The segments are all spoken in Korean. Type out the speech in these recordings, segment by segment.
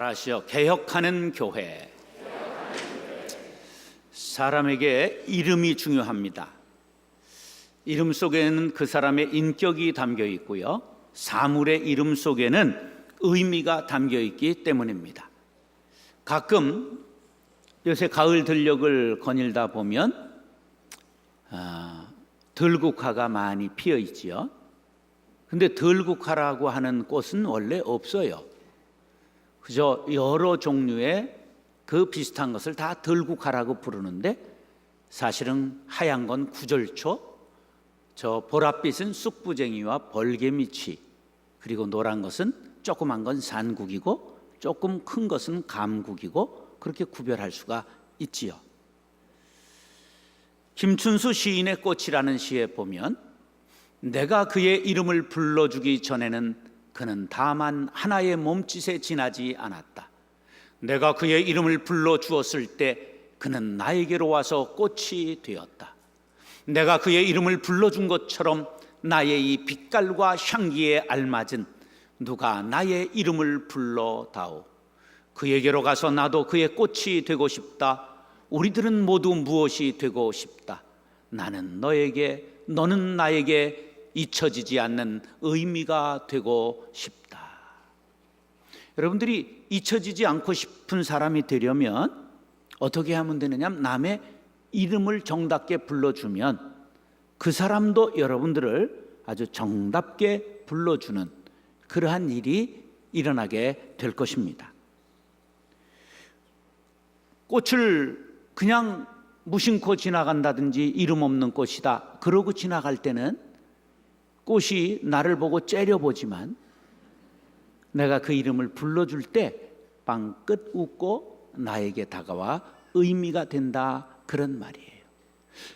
말하시어 개혁하는 교회. 사람에게 이름이 중요합니다. 이름 속에는 그 사람의 인격이 담겨 있고요, 사물의 이름 속에는 의미가 담겨 있기 때문입니다. 가끔 요새 가을 들녘을 거닐다 보면 들국화가 많이 피어 있지요. 근데 들국화라고 하는 꽃은 원래 없어요. 그저 여러 종류의 그 비슷한 것을 다 들국화라고 부르는데, 사실은 하얀 건 구절초, 저 보랏빛은 쑥부쟁이와 벌개미치, 그리고 노란 것은 조그만 건 산국이고 조금 큰 것은 감국이고, 그렇게 구별할 수가 있지요. 김춘수 시인의 꽃이라는 시에 보면, 내가 그의 이름을 불러주기 전에는 그는 다만 하나의 몸짓에 지나지 않았다. 내가 그의 이름을 불러주었을 때 그는 나에게로 와서 꽃이 되었다. 내가 그의 이름을 불러준 것처럼 나의 이 빛깔과 향기에 알맞은 누가 나의 이름을 불러다오. 그에게로 가서 나도 그의 꽃이 되고 싶다. 우리들은 모두 무엇이 되고 싶다. 나는 너에게, 너는 나에게 잊혀지지 않는 의미가 되고 싶다. 여러분들이 잊혀지지 않고 싶은 사람이 되려면 어떻게 하면 되느냐? 남의 이름을 정답게 불러주면 그 사람도 여러분들을 아주 정답게 불러주는 그러한 일이 일어나게 될 것입니다. 꽃을 그냥 무심코 지나간다든지 이름 없는 꽃이다 그러고 지나갈 때는 꽃이 나를 보고 째려보지만, 내가 그 이름을 불러줄 때 빵긋 웃고 나에게 다가와 의미가 된다, 그런 말이에요.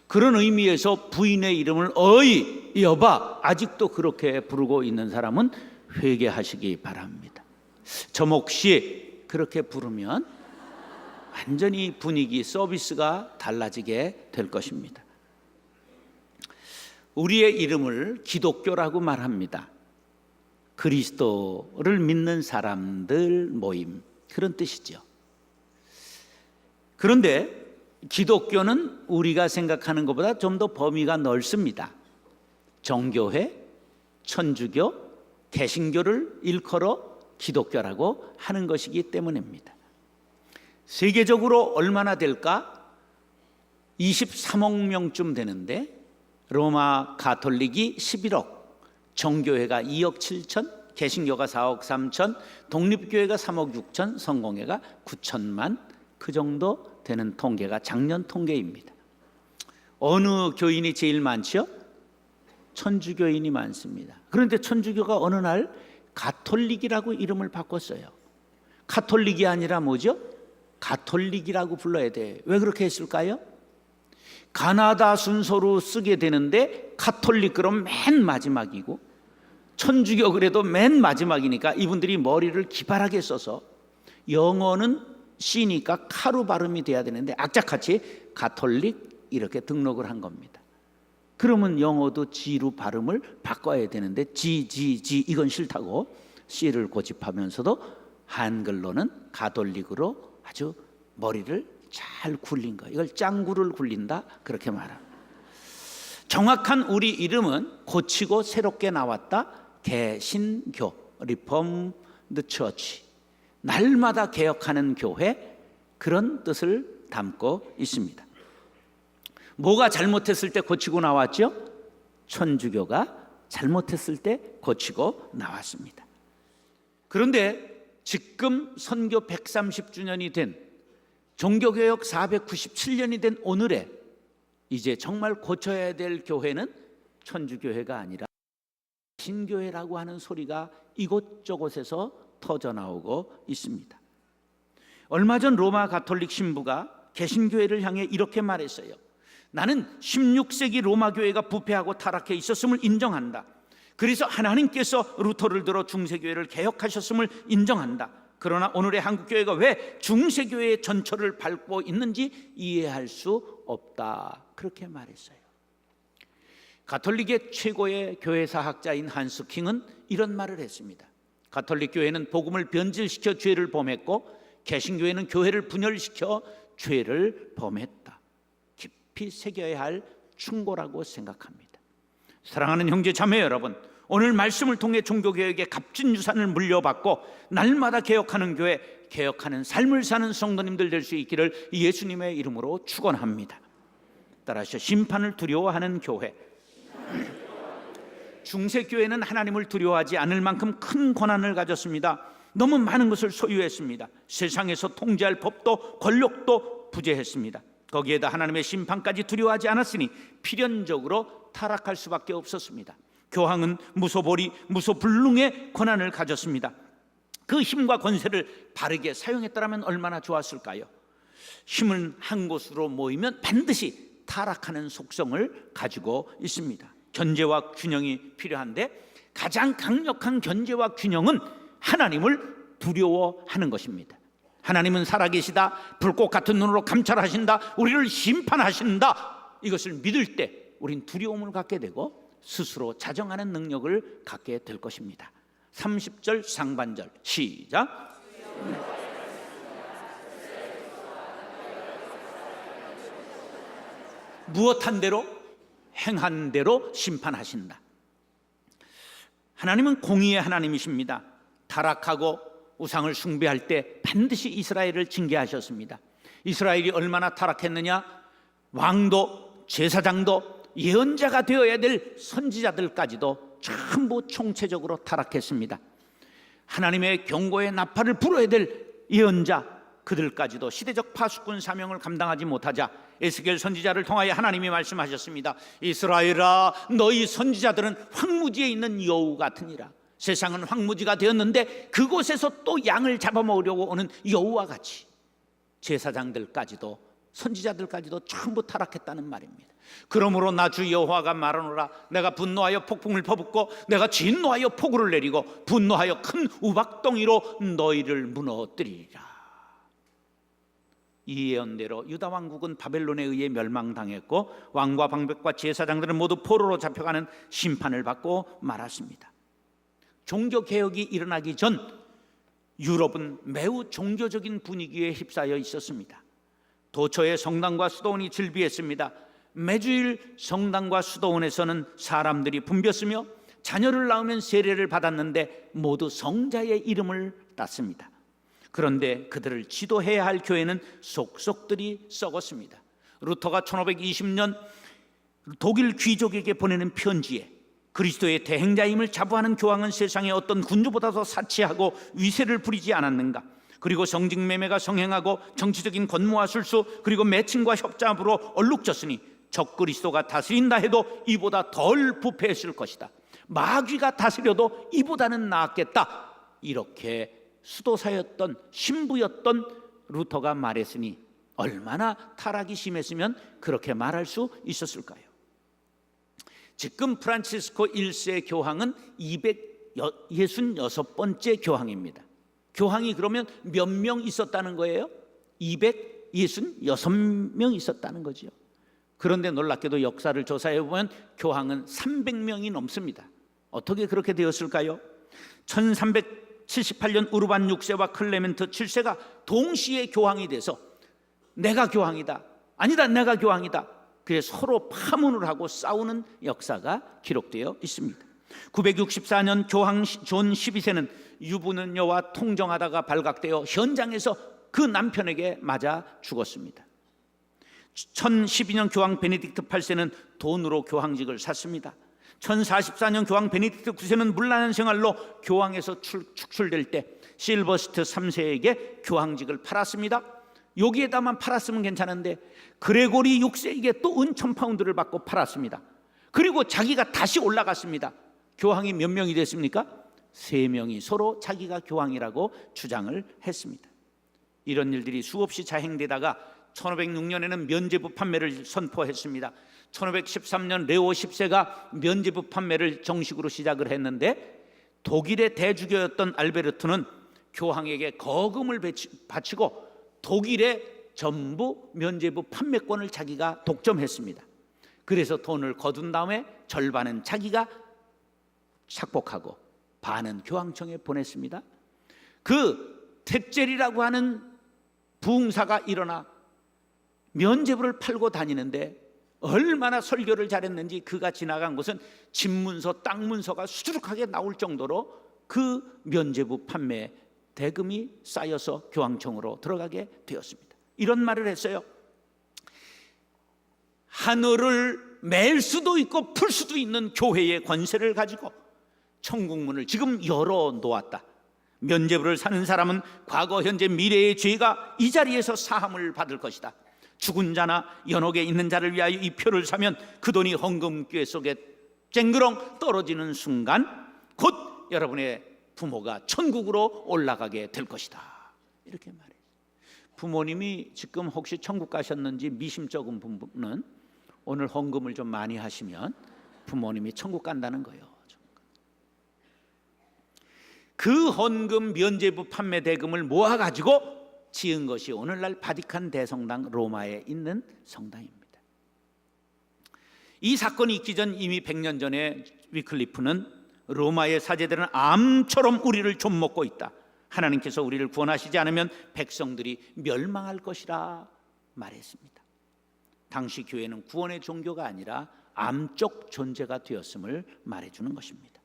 그런 의미에서 부인의 이름을 어이, 여봐, 아직도 그렇게 부르고 있는 사람은 회개하시기 바랍니다. 저 몫이 그렇게 부르면 완전히 분위기, 서비스가 달라지게 될 것입니다. 우리의 이름을 기독교라고 말합니다. 그리스도를 믿는 사람들 모임, 그런 뜻이죠. 그런데 기독교는 우리가 생각하는 것보다 좀 더 범위가 넓습니다. 정교회, 천주교, 개신교를 일컬어 기독교라고 하는 것이기 때문입니다. 세계적으로 얼마나 될까? 23억 명쯤 되는데, 로마 가톨릭이 11억, 정교회가 2억 7천, 개신교가 4억 3천, 독립교회가 3억 6천, 성공회가 9천만, 그 정도 되는 통계가 작년 통계입니다. 어느 교인이 제일 많죠? 천주교인이 많습니다. 그런데 천주교가 어느 날 가톨릭이라고 이름을 바꿨어요. 카톨릭이 아니라 뭐죠? 가톨릭이라고 불러야 돼. 왜 그렇게 했을까요? 가나다 순서로 쓰게 되는데 카톨릭 그럼 맨 마지막이고, 천주교 그래도 맨 마지막이니까 이분들이 머리를 기발하게 써서 영어는 C니까 카로 발음이 돼야 되는데 악착같이 가톨릭 이렇게 등록을 한 겁니다. 그러면 영어도 G로 발음을 바꿔야 되는데 G 이건 싫다고 C를 고집하면서도 한글로는 가톨릭으로 아주 머리를 잘 굴린 거예요. 이걸 짱구를 굴린다 그렇게 말합니다. 정확한 우리 이름은 고치고 새롭게 나왔다, 개신교, 리폼드 처치, 날마다 개혁하는 교회, 그런 뜻을 담고 있습니다. 뭐가 잘못했을 때 고치고 나왔죠? 천주교가 잘못했을 때 고치고 나왔습니다. 그런데 지금 선교 130주년이 된, 종교개혁 497년이 된 오늘에 이제 정말 고쳐야 될 교회는 천주교회가 아니라 신교회라고 하는 소리가 이곳저곳에서 터져나오고 있습니다. 얼마 전 로마 가톨릭 신부가 개신교회를 향해 이렇게 말했어요. 나는 16세기 로마 교회가 부패하고 타락해 있었음을 인정한다. 그래서 하나님께서 루터를 들어 중세교회를 개혁하셨음을 인정한다. 그러나 오늘의 한국교회가 왜 중세교회의 전철을 밟고 있는지 이해할 수 없다, 그렇게 말했어요. 가톨릭의 최고의 교회사학자인 한스 킹은 이런 말을 했습니다. 가톨릭 교회는 복음을 변질시켜 죄를 범했고 개신교회는 교회를 분열시켜 죄를 범했다. 깊이 새겨야 할 충고라고 생각합니다. 사랑하는 형제 자매 여러분, 오늘 말씀을 통해 종교개혁의 값진 유산을 물려받고 날마다 개혁하는 교회, 개혁하는 삶을 사는 성도님들 될 수 있기를 예수님의 이름으로 축원합니다. 따라서 심판을 두려워하는 교회. 중세교회는 하나님을 두려워하지 않을 만큼 큰 권한을 가졌습니다. 너무 많은 것을 소유했습니다. 세상에서 통제할 법도 권력도 부재했습니다. 거기에다 하나님의 심판까지 두려워하지 않았으니 필연적으로 타락할 수밖에 없었습니다. 교황은 무소불위, 무소불능의 권한을 가졌습니다. 그 힘과 권세를 바르게 사용했더라면 얼마나 좋았을까요? 힘은 한 곳으로 모이면 반드시 타락하는 속성을 가지고 있습니다. 견제와 균형이 필요한데 가장 강력한 견제와 균형은 하나님을 두려워하는 것입니다. 하나님은 살아계시다, 불꽃 같은 눈으로 감찰하신다, 우리를 심판하신다. 이것을 믿을 때 우린 두려움을 갖게 되고 스스로 자정하는 능력을 갖게 될 것입니다. 30절 상반절 시작. 무엇한 대로? 행한 대로 심판하신다. 하나님은 공의의 하나님이십니다. 타락하고 우상을 숭배할 때 반드시 이스라엘을 징계하셨습니다. 이스라엘이 얼마나 타락했느냐? 왕도, 제사장도, 예언자가 되어야 될 선지자들까지도 전부 총체적으로 타락했습니다. 하나님의 경고의 나팔을 불어야 될 예언자, 그들까지도 시대적 파수꾼 사명을 감당하지 못하자 에스겔 선지자를 통하여 하나님이 말씀하셨습니다. 이스라엘아, 너희 선지자들은 황무지에 있는 여우 같으니라. 세상은 황무지가 되었는데 그곳에서 또 양을 잡아먹으려고 오는 여우와 같이 제사장들까지도 선지자들까지도 전부 타락했다는 말입니다. 그러므로 나 주 여호와가 말하노라. 내가 분노하여 폭풍을 퍼붓고 내가 진노하여 폭우를 내리고 분노하여 큰 우박덩이로 너희를 무너뜨리리라. 이 예언대로 유다 왕국은 바벨론에 의해 멸망당했고 왕과 방백과 제사장들은 모두 포로로 잡혀가는 심판을 받고 말았습니다. 종교개혁이 일어나기 전 유럽은 매우 종교적인 분위기에 휩싸여 있었습니다. 도처의 성당과 수도원이 즐비했습니다. 매주일 성당과 수도원에서는 사람들이 붐볐으며 자녀를 낳으면 세례를 받았는데 모두 성자의 이름을 땄습니다. 그런데 그들을 지도해야 할 교회는 속속들이 썩었습니다. 루터가 1520년 독일 귀족에게 보내는 편지에 그리스도의 대행자임을 자부하는 교황은 세상의 어떤 군주보다도 사치하고 위세를 부리지 않았는가? 그리고 성직매매가 성행하고 정치적인 권모와 술수 그리고 매칭과 협잡으로 얼룩졌으니 적그리스도가 다스린다 해도 이보다 덜 부패했을 것이다. 마귀가 다스려도 이보다는 나았겠다. 이렇게 수도사였던 신부였던 루터가 말했으니 얼마나 타락이 심했으면 그렇게 말할 수 있었을까요? 지금 프란치스코 1세 교황은 266번째 교황입니다. 교황이 그러면 몇 명 있었다는 거예요? 266명 있었다는 거죠. 그런데 놀랍게도 역사를 조사해 보면 교황은 300명이 넘습니다. 어떻게 그렇게 되었을까요? 1378년 우르반 6세와 클레멘트 7세가 동시에 교황이 돼서 내가 교황이다, 아니다 내가 교황이다, 그래서 서로 파문을 하고 싸우는 역사가 기록되어 있습니다. 964년 교황 존 12세는 유부녀와 통정하다가 발각되어 현장에서 그 남편에게 맞아 죽었습니다. 1012년 교황 베네딕트 8세는 돈으로 교황직을 샀습니다. 1044년 교황 베네딕트 9세는 문란한 생활로 교황에서 축출될 때 실버스트 3세에게 교황직을 팔았습니다. 여기에다만 팔았으면 괜찮은데 그레고리 6세에게 또 은 1000파운드를 받고 팔았습니다. 그리고 자기가 다시 올라갔습니다. 교황이 몇 명이 됐습니까? 3명이 서로 자기가 교황이라고 주장을 했습니다. 이런 일들이 수없이 자행되다가 1506년에는 면죄부 판매를 선포했습니다. 1513년 레오 10세가 면죄부 판매를 정식으로 시작을 했는데 독일의 대주교였던 알베르트는 교황에게 거금을 바치고 독일의 전부 면죄부 판매권을 자기가 독점했습니다. 그래서 돈을 거둔 다음에 절반은 자기가 착복하고 반은 교황청에 보냈습니다. 그 택젤이라고 하는 부흥사가 일어나 면죄부를 팔고 다니는데 얼마나 설교를 잘했는지 그가 지나간 곳은 집문서, 땅 문서가 수두룩하게 나올 정도로 그 면죄부 판매 대금이 쌓여서 교황청으로 들어가게 되었습니다. 이런 말을 했어요. 하늘을 맬 수도 있고 풀 수도 있는 교회의 권세를 가지고 천국문을 지금 열어 놓았다. 면죄부를 사는 사람은 과거, 현재, 미래의 죄가 이 자리에서 사함을 받을 것이다. 죽은 자나 연옥에 있는 자를 위하여 이 표를 사면 그 돈이 헌금궤 속에 쨍그렁 떨어지는 순간 곧 여러분의 부모가 천국으로 올라가게 될 것이다. 이렇게 말해요. 부모님이 지금 혹시 천국 가셨는지 미심쩍은 분은 오늘 헌금을 좀 많이 하시면 부모님이 천국 간다는 거예요. 그 헌금 면죄부 판매 대금을 모아가지고 지은 것이 오늘날 바티칸 대성당 로마에 있는 성당입니다. 이 사건이 있기 전 이미 100년 전에 위클리프는 로마의 사제들은 암처럼 우리를 좀먹고 있다. 하나님께서 우리를 구원하시지 않으면 백성들이 멸망할 것이라 말했습니다. 당시 교회는 구원의 종교가 아니라 암적 존재가 되었음을 말해주는 것입니다.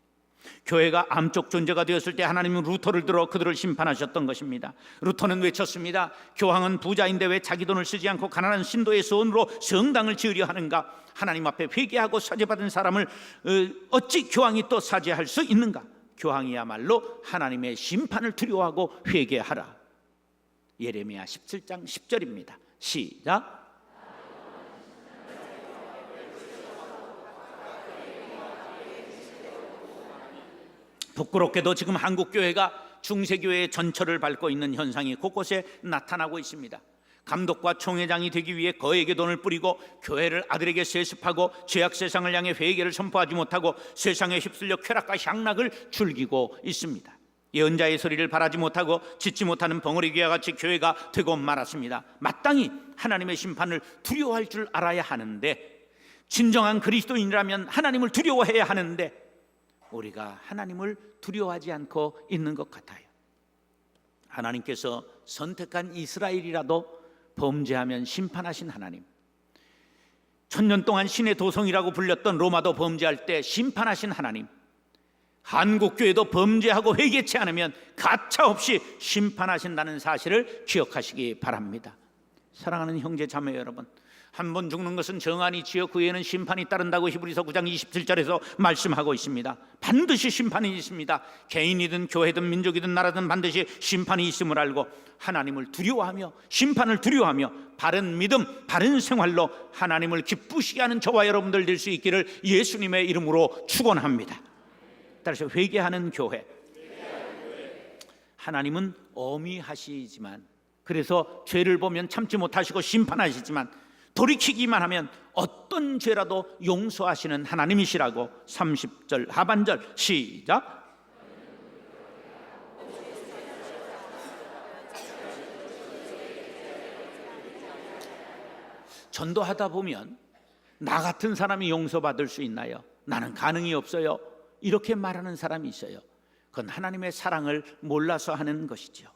교회가 암적 존재가 되었을 때 하나님은 루터를 들어 그들을 심판하셨던 것입니다. 루터는 외쳤습니다. 교황은 부자인데 왜 자기 돈을 쓰지 않고 가난한 신도의 소원으로 성당을 지으려 하는가? 하나님 앞에 회개하고 사죄받은 사람을 어찌 교황이 또 사죄할 수 있는가? 교황이야말로 하나님의 심판을 두려워하고 회개하라. 예레미야 17장 10절입니다. 시작. 부끄럽게도 지금 한국교회가 중세교회의 전철을 밟고 있는 현상이 곳곳에 나타나고 있습니다. 감독과 총회장이 되기 위해 거액의 돈을 뿌리고 교회를 아들에게 세습하고 죄악 세상을 향해 회개를 선포하지 못하고 세상에 휩쓸려 쾌락과 향락을 즐기고 있습니다. 예언자의 소리를 바라지 못하고 짓지 못하는 벙어리 귀와 같이 교회가 되고 말았습니다. 마땅히 하나님의 심판을 두려워할 줄 알아야 하는데, 진정한 그리스도인이라면 하나님을 두려워해야 하는데 우리가 하나님을 두려워하지 않고 있는 것 같아요. 하나님께서 선택한 이스라엘이라도 범죄하면 심판하신 하나님, 천년 동안 신의 도성이라고 불렸던 로마도 범죄할 때 심판하신 하나님, 한국교회도 범죄하고 회개치 않으면 가차없이 심판하신다는 사실을 기억하시기 바랍니다. 사랑하는 형제 자매 여러분, 한 번 죽는 것은 정한이지요 그 후에는 심판이 따른다고 히브리서 9장 27절에서 말씀하고 있습니다. 반드시 심판이 있습니다. 개인이든 교회든 민족이든 나라든 반드시 심판이 있음을 알고 하나님을 두려워하며 심판을 두려워하며 바른 믿음, 바른 생활로 하나님을 기쁘시게 하는 저와 여러분들 될 수 있기를 예수님의 이름으로 축원합니다. 따라서 회개하는 교회, 하나님은 어미하시지만, 그래서 죄를 보면 참지 못하시고 심판하시지만 돌이키기만 하면 어떤 죄라도 용서하시는 하나님이시라고 30절 하반절 시작. 전도하다 보면 나 같은 사람이 용서받을 수 있나요? 나는 가능이 없어요. 이렇게 말하는 사람이 있어요. 그건 하나님의 사랑을 몰라서 하는 것이죠.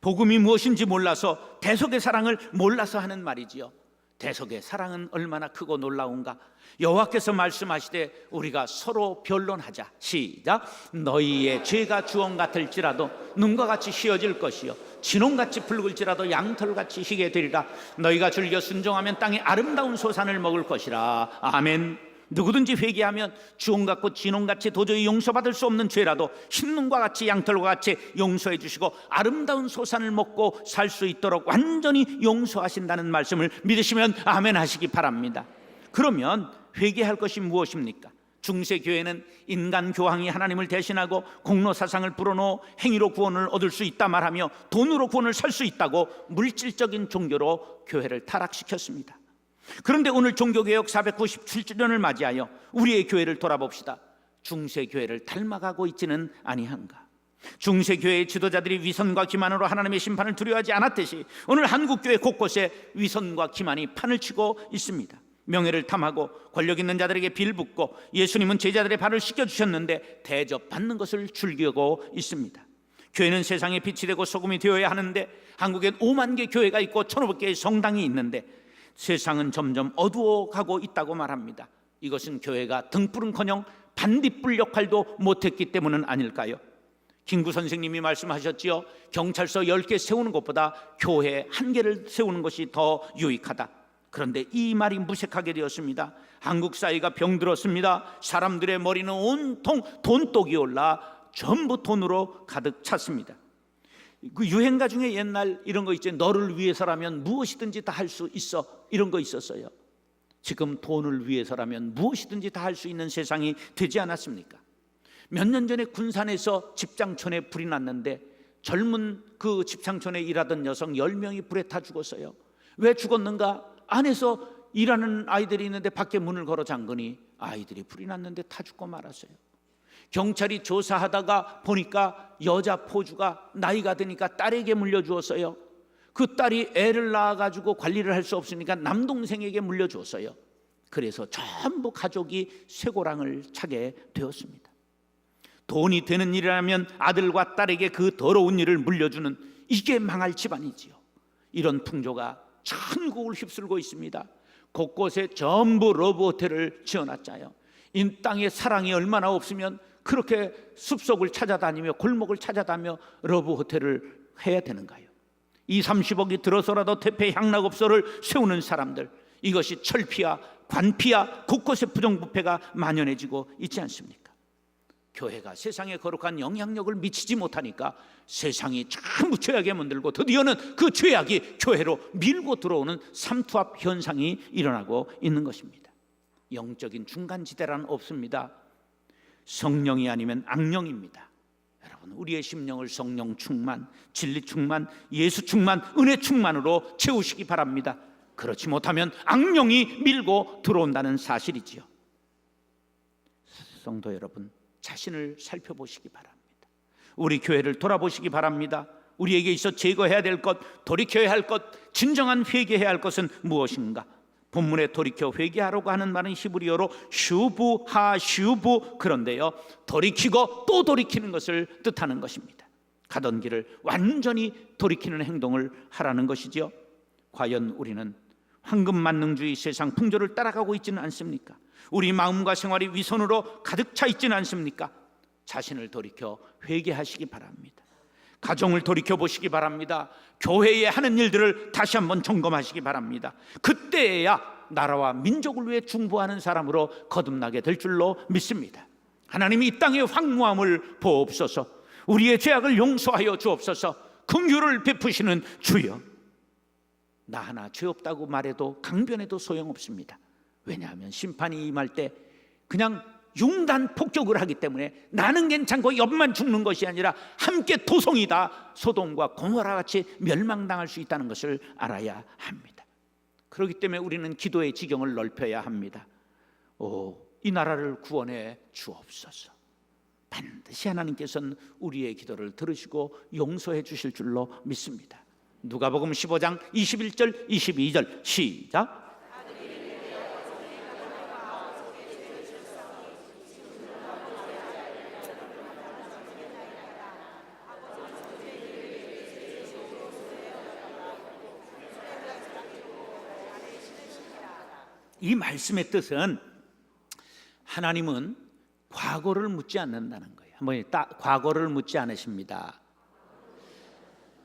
복음이 무엇인지 몰라서, 대속의 사랑을 몰라서 하는 말이지요. 대속의 사랑은 얼마나 크고 놀라운가. 여호와께서 말씀하시되 우리가 서로 변론하자. 시작. 너희의 죄가 주홍 같을지라도 눈과 같이 희어질 것이요 진홍같이 붉을지라도 양털같이 희게 되리라. 너희가 즐겨 순종하면 땅의 아름다운 소산을 먹을 것이라. 아멘. 누구든지 회개하면 주홍같고 진홍같이 도저히 용서받을 수 없는 죄라도 흰눈과 같이 양털과 같이 용서해 주시고 아름다운 소산을 먹고 살 수 있도록 완전히 용서하신다는 말씀을 믿으시면 아멘 하시기 바랍니다. 그러면 회개할 것이 무엇입니까? 중세교회는 인간 교황이 하나님을 대신하고 공로사상을 불어넣어 행위로 구원을 얻을 수 있다 말하며 돈으로 구원을 살 수 있다고 물질적인 종교로 교회를 타락시켰습니다. 그런데 오늘 종교개혁 497주년을 맞이하여 우리의 교회를 돌아봅시다. 중세교회를 닮아가고 있지는 아니한가? 중세교회의 지도자들이 위선과 기만으로 하나님의 심판을 두려워하지 않았듯이 오늘 한국교회 곳곳에 위선과 기만이 판을 치고 있습니다. 명예를 탐하고 권력 있는 자들에게 빌붙고 예수님은 제자들의 발을 씻겨주셨는데 대접받는 것을 즐기고 있습니다. 교회는 세상의 빛이 되고 소금이 되어야 하는데 한국엔 5만 개 교회가 있고 1,500개의 성당이 있는데 세상은 점점 어두워가고 있다고 말합니다. 이것은 교회가 등불은커녕 반딧불 역할도 못했기 때문은 아닐까요? 김구 선생님이 말씀하셨지요. 경찰서 10개 세우는 것보다 교회 1개를 세우는 것이 더 유익하다. 그런데 이 말이 무색하게 되었습니다. 한국 사회가 병들었습니다. 사람들의 머리는 온통 돈독이 올라 전부 돈으로 가득 찼습니다. 그 유행가 중에 옛날 이런 거 있죠. 너를 위해서라면 무엇이든지 다 할 수 있어, 이런 거 있었어요. 지금 돈을 위해서라면 무엇이든지 다 할 수 있는 세상이 되지 않았습니까? 몇 년 전에 군산에서 집장촌에 불이 났는데 젊은 그 집장촌에 일하던 여성 10명이 불에 타 죽었어요. 왜 죽었는가? 안에서 일하는 아이들이 있는데 밖에 문을 걸어 잠그니 아이들이 불이 났는데 타 죽고 말았어요. 경찰이 조사하다가 보니까 여자 포주가 나이가 드니까 딸에게 물려주었어요. 그 딸이 애를 낳아가지고 관리를 할 수 없으니까 남동생에게 물려주었어요. 그래서 전부 가족이 쇠고랑을 차게 되었습니다. 돈이 되는 일이라면 아들과 딸에게 그 더러운 일을 물려주는, 이게 망할 집안이지요. 이런 풍조가 천국을 휩쓸고 있습니다. 곳곳에 전부 러브호텔을 지어놨자요. 이 땅에 사랑이 얼마나 없으면 그렇게 숲속을 찾아다니며 골목을 찾아다니며 러브호텔을 해야 되는가요? 2, 30억이 들어서라도 대패 향락업소를 세우는 사람들, 이것이 철피야 관피야 곳곳에 부정부패가 만연해지고 있지 않습니까? 교회가 세상에 거룩한 영향력을 미치지 못하니까 세상이 전부 죄악에 물들고 드디어는 그 죄악이 교회로 밀고 들어오는 삼투압 현상이 일어나고 있는 것입니다. 영적인 중간지대란 없습니다. 성령이 아니면 악령입니다. 여러분, 우리의 심령을 성령 충만, 진리 충만, 예수 충만, 은혜 충만으로 채우시기 바랍니다. 그렇지 못하면 악령이 밀고 들어온다는 사실이지요. 성도 여러분, 자신을 살펴보시기 바랍니다. 우리 교회를 돌아보시기 바랍니다. 우리에게 있어 제거해야 될 것, 돌이켜야 할 것, 진정한 회개해야 할 것은 무엇인가? 본문에 돌이켜 회개하라고 하는 말은 히브리어로 슈부, 그런데요, 돌이키고 또 돌이키는 것을 뜻하는 것입니다. 가던 길을 완전히 돌이키는 행동을 하라는 것이지요. 과연 우리는 황금만능주의 세상 풍조를 따라가고 있지는 않습니까? 우리 마음과 생활이 위선으로 가득 차 있지는 않습니까? 자신을 돌이켜 회개하시기 바랍니다. 가정을 돌이켜 보시기 바랍니다. 교회에 하는 일들을 다시 한번 점검하시기 바랍니다. 그때야 나라와 민족을 위해 중보하는 사람으로 거듭나게 될 줄로 믿습니다. 하나님이 이 땅의 황무함을 보옵소서. 우리의 죄악을 용서하여 주옵소서. 긍휼을 베푸시는 주여, 나 하나 죄 없다고 말해도 강변해도 소용없습니다. 왜냐하면 심판이 임할 때 그냥 융단 폭격을 하기 때문에 나는 괜찮고 옆만 죽는 것이 아니라 함께 도성이다, 소돔과 고모라 같이 멸망당할 수 있다는 것을 알아야 합니다. 그렇기 때문에 우리는 기도의 지경을 넓혀야 합니다. 이 나라를 구원해 주옵소서. 반드시 하나님께서는 우리의 기도를 들으시고 용서해 주실 줄로 믿습니다. 누가복음 15장 21절 22절 시작. 이 말씀의 뜻은 하나님은 과거를 묻지 않는다는 거예요. 한번 과거를 묻지 않으십니다.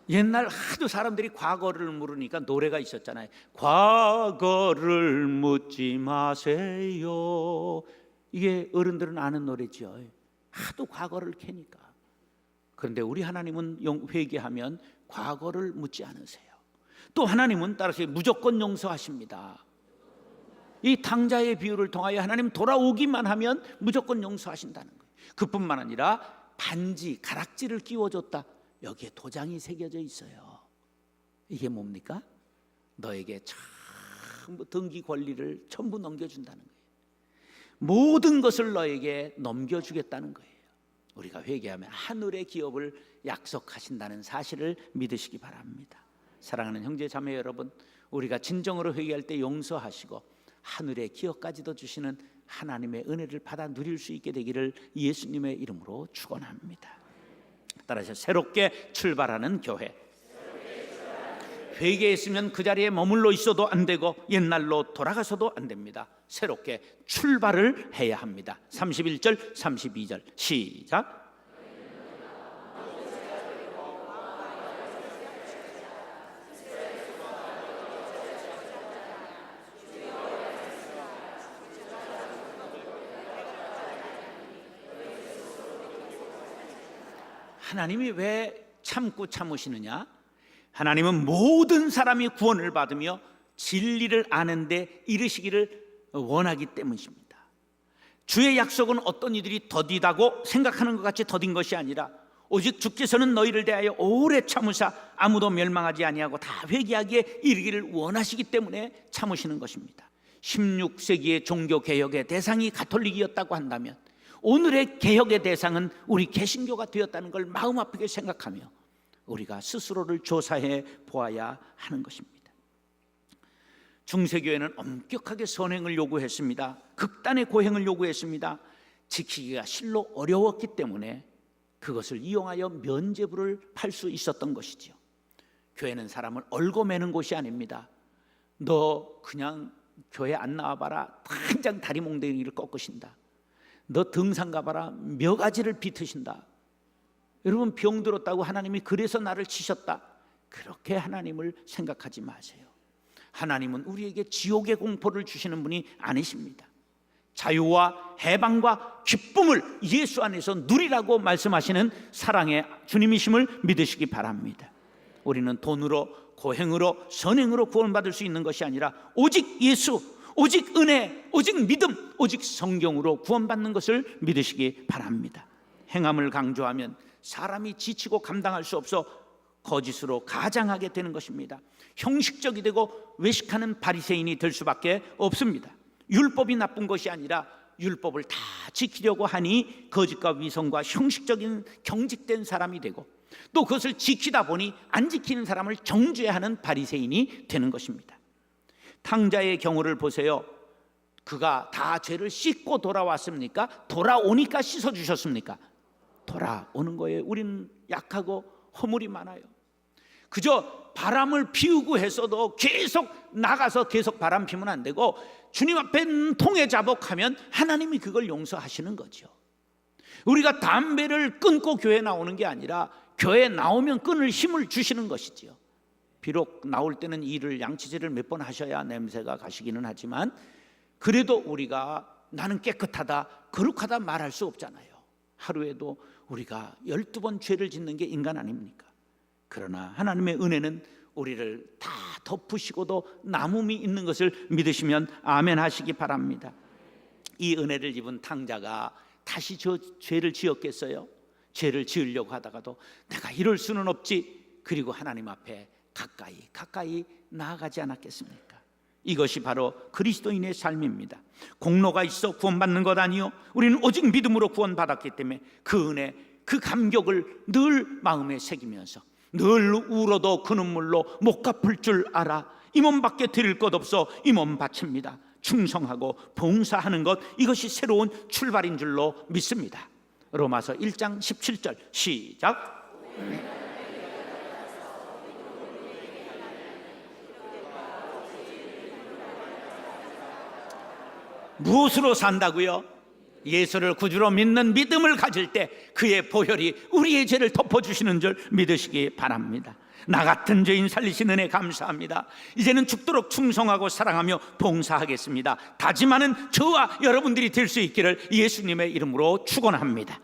옛날 하도 사람들이 과거를 물으니까 노래가 있었잖아요. 과거를 묻지 마세요. 이게 어른들은 아는 노래죠. 하도 과거를 캐니까. 그런데 우리 하나님은 회개하면 과거를 묻지 않으세요. 또 하나님은 따라서 무조건 용서하십니다. 이 당자의 비유를 통하여 하나님 돌아오기만 하면 무조건 용서하신다는 거예요. 그뿐만 아니라 반지, 가락지를 끼워줬다. 여기에 도장이 새겨져 있어요. 이게 뭡니까? 너에게 전부 등기 권리를 전부 넘겨준다는 거예요. 모든 것을 너에게 넘겨주겠다는 거예요. 우리가 회개하면 하늘의 기업을 약속하신다는 사실을 믿으시기 바랍니다. 사랑하는 형제 자매 여러분, 우리가 진정으로 회개할 때 용서하시고 하늘의 기업까지도 주시는 하나님의 은혜를 받아 누릴 수 있게 되기를 예수님의 이름으로 축원합니다. 따라서 새롭게 출발하는 교회. 회개했으면 그 자리에 머물러 있어도 안 되고 옛날로 돌아가서도 안 됩니다. 새롭게 출발을 해야 합니다. 31절 32절 시작. 하나님이 왜 참고 참으시느냐? 하나님은 모든 사람이 구원을 받으며 진리를 아는 데 이르시기를 원하기 때문입니다. 주의 약속은 어떤 이들이 더디다고 생각하는 것 같이 더딘 것이 아니라 오직 주께서는 너희를 대하여 오래 참으사 아무도 멸망하지 아니하고 다 회개하기에 이르기를 원하시기 때문에 참으시는 것입니다. 16세기의 종교개혁의 대상이 가톨릭이었다고 한다면 오늘의 개혁의 대상은 우리 개신교가 되었다는 걸 마음 아프게 생각하며 우리가 스스로를 조사해 보아야 하는 것입니다. 중세교회는 엄격하게 선행을 요구했습니다. 극단의 고행을 요구했습니다. 지키기가 실로 어려웠기 때문에 그것을 이용하여 면죄부를 팔 수 있었던 것이지요. 교회는 사람을 얽어매는 곳이 아닙니다. 너 그냥 교회 안 나와봐라, 당장 다리 몽둥이를 꺾으신다. 너 등산 가봐라, 몇 가지를 비트신다. 여러분, 병 들었다고 하나님이 그래서 나를 치셨다, 그렇게 하나님을 생각하지 마세요. 하나님은 우리에게 지옥의 공포를 주시는 분이 아니십니다. 자유와 해방과 기쁨을 예수 안에서 누리라고 말씀하시는 사랑의 주님이심을 믿으시기 바랍니다. 우리는 돈으로, 고행으로, 선행으로 구원받을 수 있는 것이 아니라 오직 예수, 오직 은혜, 오직 믿음, 오직 성경으로 구원받는 것을 믿으시기 바랍니다. 행함을 강조하면 사람이 지치고 감당할 수 없어 거짓으로 가장하게 되는 것입니다. 형식적이 되고 외식하는 바리새인이 될 수밖에 없습니다. 율법이 나쁜 것이 아니라 율법을 다 지키려고 하니 거짓과 위선과 형식적인 경직된 사람이 되고 또 그것을 지키다 보니 안 지키는 사람을 정죄하는 바리새인이 되는 것입니다. 탕자의 경우를 보세요. 그가 다 죄를 씻고 돌아왔습니까? 돌아오니까 씻어주셨습니까? 돌아오는 거예요. 우리는 약하고 허물이 많아요. 그저 바람을 피우고 해서도 계속 나가서 계속 바람 피면 안 되고 주님 앞에 통해 자복하면 하나님이 그걸 용서하시는 거죠. 우리가 담배를 끊고 교회 나오는 게 아니라 교회 나오면 끊을 힘을 주시는 것이지요. 비록 나올 때는 이를 양치질을 몇 번 하셔야 냄새가 가시기는 하지만 그래도 우리가 나는 깨끗하다, 거룩하다 말할 수 없잖아요. 하루에도 우리가 12번 죄를 짓는 게 인간 아닙니까? 그러나 하나님의 은혜는 우리를 다 덮으시고도 남음이 있는 것을 믿으시면 아멘 하시기 바랍니다. 이 은혜를 입은 탕자가 다시 저 죄를 지었겠어요? 죄를 지으려고 하다가도 내가 이럴 수는 없지, 그리고 하나님 앞에 가까이 나아가지 않았겠습니까? 이것이 바로 그리스도인의 삶입니다. 공로가 있어 구원받는 것 아니요, 우리는 오직 믿음으로 구원받았기 때문에 그 은혜, 그 감격을 늘 마음에 새기면서 늘 울어도 그 눈물로 못 갚을 줄 알아 이 몸밖에 드릴 것 없어 이 몸 바칩니다. 충성하고 봉사하는 것, 이것이 새로운 출발인 줄로 믿습니다. 로마서 1장 17절 시작. 무엇으로 산다고요? 예수를 구주로 믿는 믿음을 가질 때 그의 보혈이 우리의 죄를 덮어주시는 줄 믿으시기 바랍니다. 나 같은 죄인 살리신 은혜 감사합니다. 이제는 죽도록 충성하고 사랑하며 봉사하겠습니다. 다짐하는 저와 여러분들이 될 수 있기를 예수님의 이름으로 축원합니다.